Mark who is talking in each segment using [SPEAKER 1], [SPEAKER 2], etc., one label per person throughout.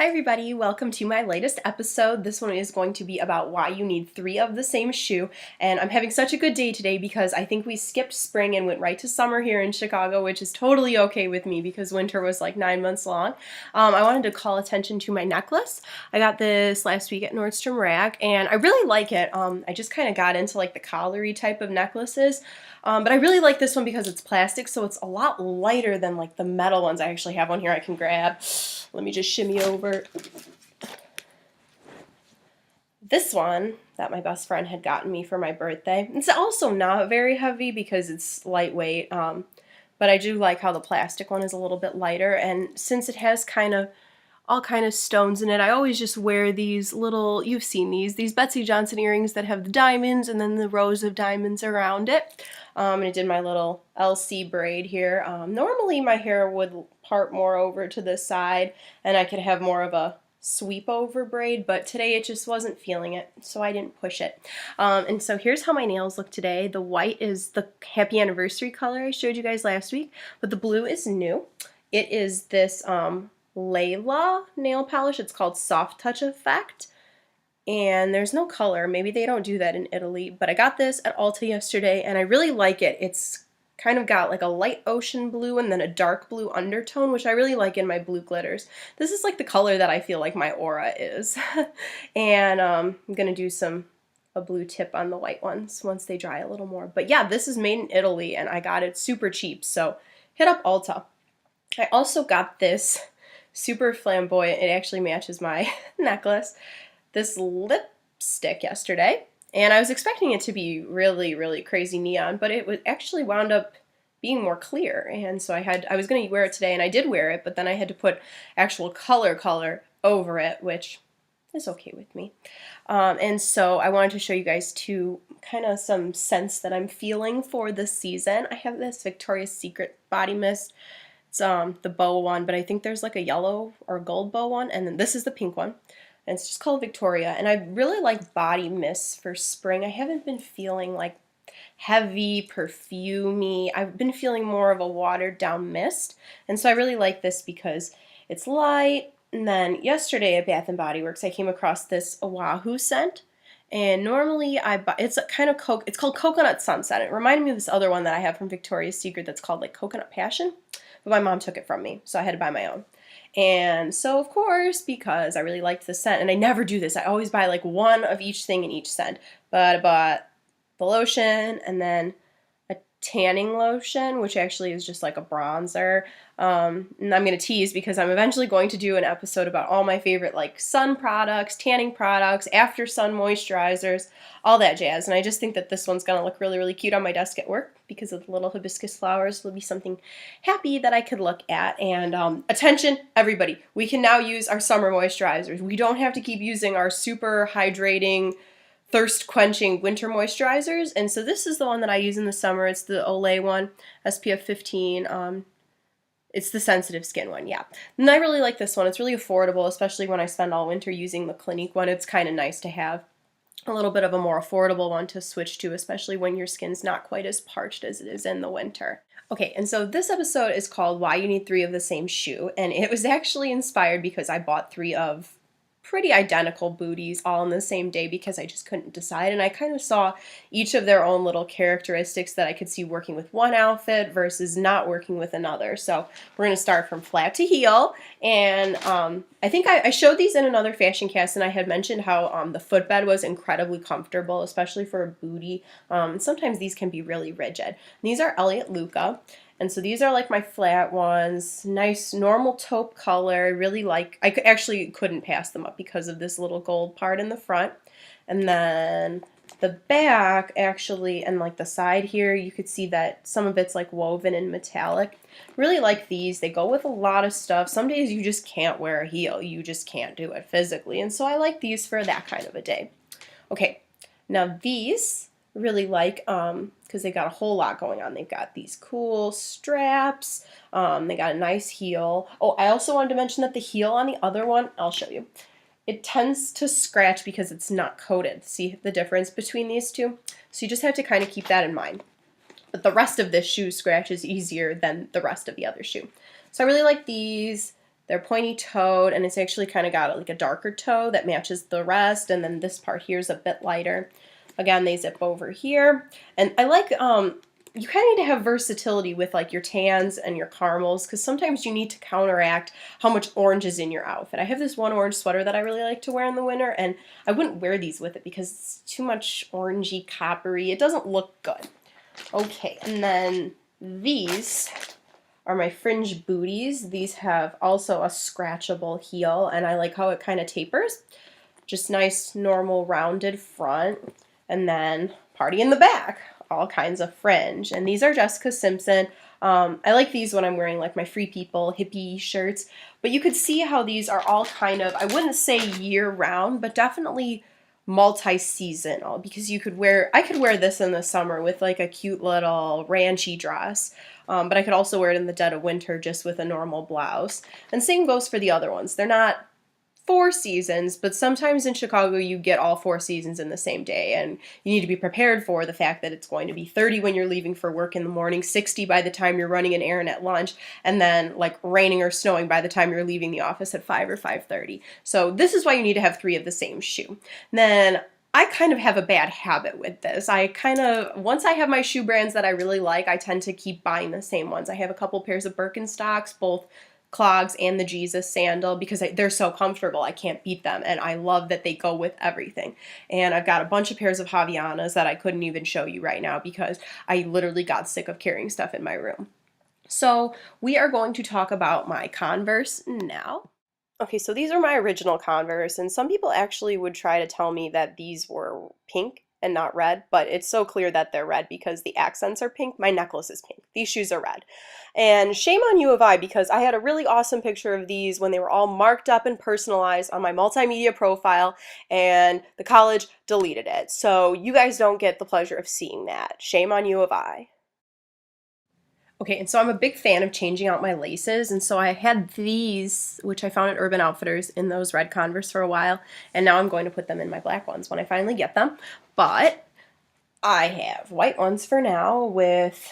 [SPEAKER 1] Hi everybody, welcome to my latest episode. This one is going to be about why you need 3 of the same shoe, and I'm having such a good day today because I think we skipped spring and went right to summer here in Chicago, which is totally okay with me because winter was like 9 months long. I wanted to call attention to my necklace. I got this last week at Nordstrom Rack and I really like it. I just kind of got into like the collar-y type of necklaces. But I really like this one because it's plastic, so it's a lot lighter than like the metal ones. I actually have one here I can grab. Let me just shimmy over. This one that my best friend had gotten me for my birthday. It's also not very heavy because it's lightweight, but I do like how the plastic one is a little bit lighter, and since it has all kind of stones in it, I always just wear these little, you've seen these Betsy Johnson earrings that have the diamonds and then the rows of diamonds around it. And I did my little LC braid here. Normally my hair would part more over to this side and I could have more of a sweep over braid, but today it just wasn't feeling it, so I didn't push it. And so here's how my nails look today. The white is the happy anniversary color I showed you guys last week, but the blue is new. It is this Layla nail polish. It's called Soft Touch Effect, and there's no color. Maybe they don't do that in Italy, but I got this at Ulta yesterday and I really like it. It's kind of got like a light ocean blue and then a dark blue undertone, which I really like in my blue glitters. This is like the color that I feel like my aura is. And I'm gonna do a blue tip on the white ones once they dry a little more. But yeah, this is made in Italy and I got it super cheap, so hit up Ulta. I also got this super flamboyant, it actually matches my necklace, this lipstick yesterday, and I was expecting it to be really, really crazy neon, but it actually wound up being more clear, and so I was going to wear it today, and I did wear it, but then I had to put actual color over it, which is okay with me. And so I wanted to show you guys some scents that I'm feeling for this season. I have this Victoria's Secret body mist. It's the bow one, but I think there's like a yellow or gold bow one, and then this is the pink one. And it's just called Victoria, and I really like body mists for spring. I haven't been feeling like heavy, perfumey. I've been feeling more of a watered down mist, and so I really like this because it's light. And then yesterday at Bath & Body Works I came across this Oahu scent, and normally it's it's called Coconut Sunset. It reminded me of this other one that I have from Victoria's Secret that's called like Coconut Passion, but my mom took it from me, so I had to buy my own. And so, of course, because I really liked the scent, and I never do this, I always buy like one of each thing in each scent, but I bought the lotion and then a tanning lotion, which actually is just like a bronzer. And I'm going to tease because I'm eventually going to do an episode about all my favorite like sun products, tanning products, after sun moisturizers, all that jazz. And I just think that this one's going to look really, really cute on my desk at work because of the little hibiscus flowers. Will be something happy that I could look at. And attention, everybody, we can now use our summer moisturizers. We don't have to keep using our super hydrating, thirst-quenching winter moisturizers, and so this is the one that I use in the summer. It's the Olay one, SPF 15. It's the sensitive skin one, yeah. And I really like this one. It's really affordable, especially when I spend all winter using the Clinique one. It's kind of nice to have a little bit of a more affordable one to switch to, especially when your skin's not quite as parched as it is in the winter. Okay, and so this episode is called Why You Need 3 of the Same Shoe, and it was actually inspired because I bought 3 of pretty identical booties all in the same day because I just couldn't decide, and I kind of saw each of their own little characteristics that I could see working with one outfit versus not working with another. So we're going to start from flat to heel, and I think I showed these in another fashion cast, and I had mentioned how the footbed was incredibly comfortable, especially for a bootie. Sometimes these can be really rigid. And these are Elliott Luca. And so these are like my flat ones, nice normal taupe color. I really like, actually couldn't pass them up because of this little gold part in the front. And then the back actually, and like the side here, you could see that some of it's like woven in metallic. Really like these. They go with a lot of stuff. Some days you just can't wear a heel. You just can't do it physically. And so I like these for that kind of a day. Okay, now these really like because they got a whole lot going on. They've got these cool straps. They got a nice heel. Oh, I also wanted to mention that the heel on the other one, I'll show you, it tends to scratch because it's not coated. See the difference between these two? So you just have to kind of keep that in mind. But the rest of this shoe scratches easier than the rest of the other shoe. So I really like these. They're pointy-toed, and it's actually kind of got like a darker toe that matches the rest, and then this part here is a bit lighter. Again, they zip over here, and I like, you kind of need to have versatility with like your tans and your caramels, because sometimes you need to counteract how much orange is in your outfit. I have this one orange sweater that I really like to wear in the winter, and I wouldn't wear these with it because it's too much orangey, coppery. It doesn't look good. Okay, and then these are my fringe booties. These have also a scratchable heel, and I like how it kind of tapers. Just nice, normal, rounded front, and then party in the back. All kinds of fringe. And these are Jessica Simpson. I like these when I'm wearing like my Free People hippie shirts, but you could see how these are all kind of, I wouldn't say year round, but definitely multi-seasonal, because I could wear this in the summer with like a cute little ranchy dress, but I could also wear it in the dead of winter just with a normal blouse. And same goes for the other ones. They're not 4 seasons, but sometimes in Chicago you get all 4 seasons in the same day, and you need to be prepared for the fact that it's going to be 30 when you're leaving for work in the morning, 60 by the time you're running an errand at lunch, and then like raining or snowing by the time you're leaving the office at 5 or 5:30. So this is why you need to have 3 of the same shoe. Then I kind of have a bad habit with this. Once I have my shoe brands that I really like, I tend to keep buying the same ones. I have a couple pairs of Birkenstocks, both clogs and the Jesus sandal, because they're so comfortable. I can't beat them, and I love that they go with everything. And I've got a bunch of pairs of Havaianas that I couldn't even show you right now because I literally got sick of carrying stuff in my room. So we are going to talk about my Converse now. Okay, so these are my original Converse, and some people actually would try to tell me that these were pink and not red, but it's so clear that they're red because the accents are pink. My necklace is pink. These shoes are red. And shame on U of I, because I had a really awesome picture of these when they were all marked up and personalized on my multimedia profile, and the college deleted it. So you guys don't get the pleasure of seeing that. Shame on U of I. Okay, and so I'm a big fan of changing out my laces, and so I had these, which I found at Urban Outfitters, in those red Converse for a while, and now I'm going to put them in my black ones when I finally get them. But I have white ones for now with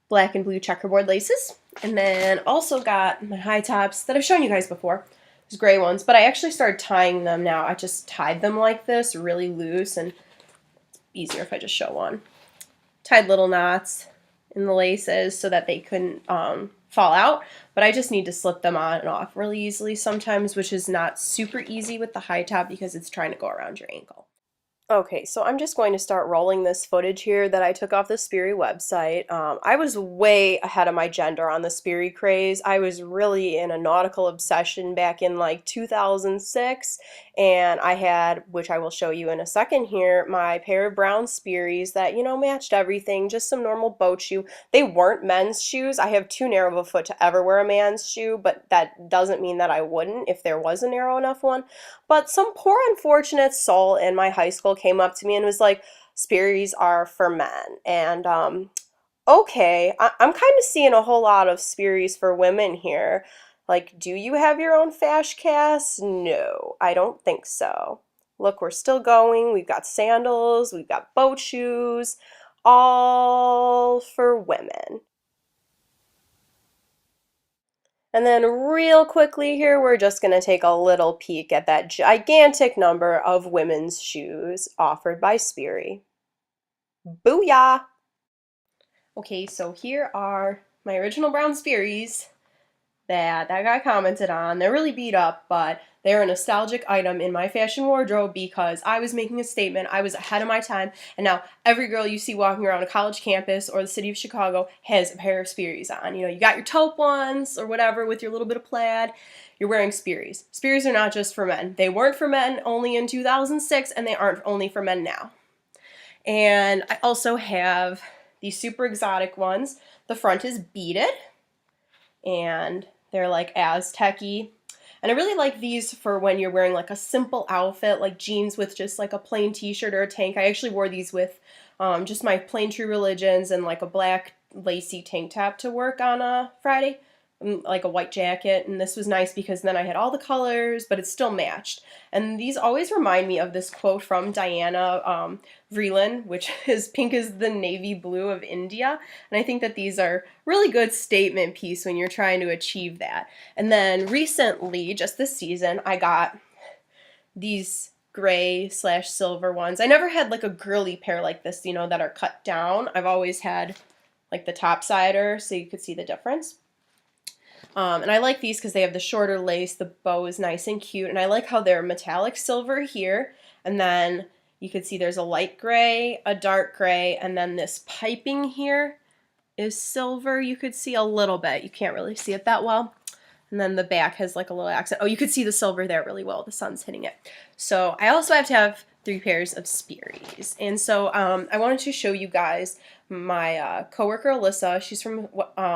[SPEAKER 1] black and blue checkerboard laces, and then also got my high tops that I've shown you guys before. These gray ones, but I actually started tying them now. I just tied them like this, really loose, and it's easier if I just show one. Tied little knots in the laces so that they couldn't fall out, but I just need to slip them on and off really easily sometimes, which is not super easy with the high top because it's trying to go around your ankle. Okay, so I'm just going to start rolling this footage here that I took off the Sperry website. I was way ahead of my gender on the Sperry craze. I was really in a nautical obsession back in like 2006, and I had, which I will show you in a second here, my pair of brown Sperry's that, you know, matched everything, just some normal boat shoe. They weren't men's shoes. I have too narrow of a foot to ever wear a man's shoe, but that doesn't mean that I wouldn't if there was a narrow enough one. But some poor unfortunate soul in my high school came up to me and was like, Sperry's are for men. And okay, I'm kind of seeing a whole lot of Sperry's for women here. Like, do you have your own fash cast? No, I don't think so. Look, we're still going. We've got sandals, we've got boat shoes, all for women. And then real quickly here, we're just going to take a little peek at that gigantic number of women's shoes offered by Sperry. Booyah! Okay, so here are my original brown Sperry's that guy commented on. They're really beat up, but they're a nostalgic item in my fashion wardrobe because I was making a statement. I was ahead of my time, and now every girl you see walking around a college campus or the city of Chicago has a pair of Sperry's on. You know, you got your taupe ones or whatever with your little bit of plaid. You're wearing Sperry's. Sperry's are not just for men. They weren't for men only in 2006, and they aren't only for men now. And I also have these super exotic ones. The front is beaded, and they're like Aztec-y. And I really like these for when you're wearing like a simple outfit, like jeans with just like a plain t-shirt or a tank. I actually wore these with just my plain True Religions and like a black lacy tank top to work on a Friday. like a white jacket, and this was nice because then I had all the colors, but it still matched. And these always remind me of this quote from Diana Vreeland, which is pink is the navy blue of India. And I think that these are really good statement piece when you're trying to achieve that. And then recently, just this season, I got these gray slash silver ones. I never had like a girly pair like this, you know, that are cut down. I've always had like the topsider, so you could see the difference. And I like these because they have the shorter lace, the bow is nice and cute, and I like how they're metallic silver here, and then you can see there's a light gray, a dark gray, and then this piping here is silver. You could see a little bit. You can't really see it that well. And then the back has like a little accent. Oh, you could see the silver there really well. The sun's hitting it. So I also have to have 3 pairs of Sperry's. And so I wanted to show you guys my coworker Alyssa. She's from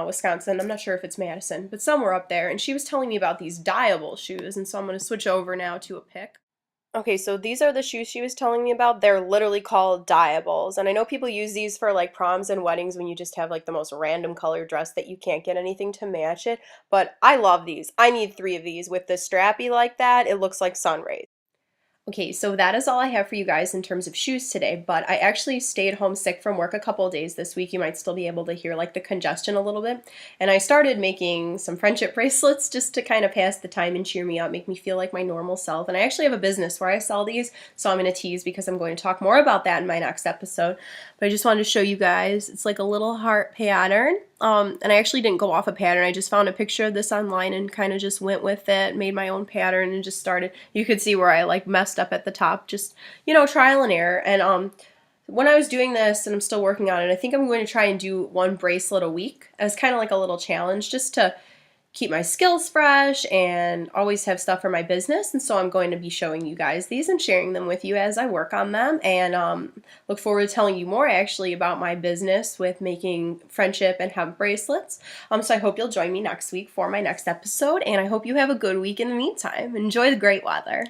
[SPEAKER 1] Wisconsin. I'm not sure if it's Madison, but somewhere up there. And she was telling me about these dyeable shoes. And so I'm going to switch over now to a pic. Okay, so these are the shoes she was telling me about. They're literally called dyeables. And I know people use these for like proms and weddings when you just have like the most random color dress that you can't get anything to match it. But I love these. I need 3 of these. With the strappy like that, it looks like sun rays. Okay, so that is all I have for you guys in terms of shoes today, but I actually stayed home sick from work a couple of days this week. You might still be able to hear like the congestion a little bit. And I started making some friendship bracelets just to kind of pass the time and cheer me up, make me feel like my normal self. And I actually have a business where I sell these, so I'm going to tease because I'm going to talk more about that in my next episode. But I just wanted to show you guys, it's like a little heart pattern. And I actually didn't go off a pattern. I just found a picture of this online and kind of just went with it, made my own pattern and just started. You could see where I like messed up at the top, just, you know, trial and error. And when I was doing this, and I'm still working on it, I think I'm going to try and do 1 bracelet a week as kind of like a little challenge just to keep my skills fresh and always have stuff for my business. And so I'm going to be showing you guys these and sharing them with you as I work on them, and look forward to telling you more actually about my business with making friendship and hemp bracelets. So I hope you'll join me next week for my next episode, and I hope you have a good week in the meantime. Enjoy the great weather.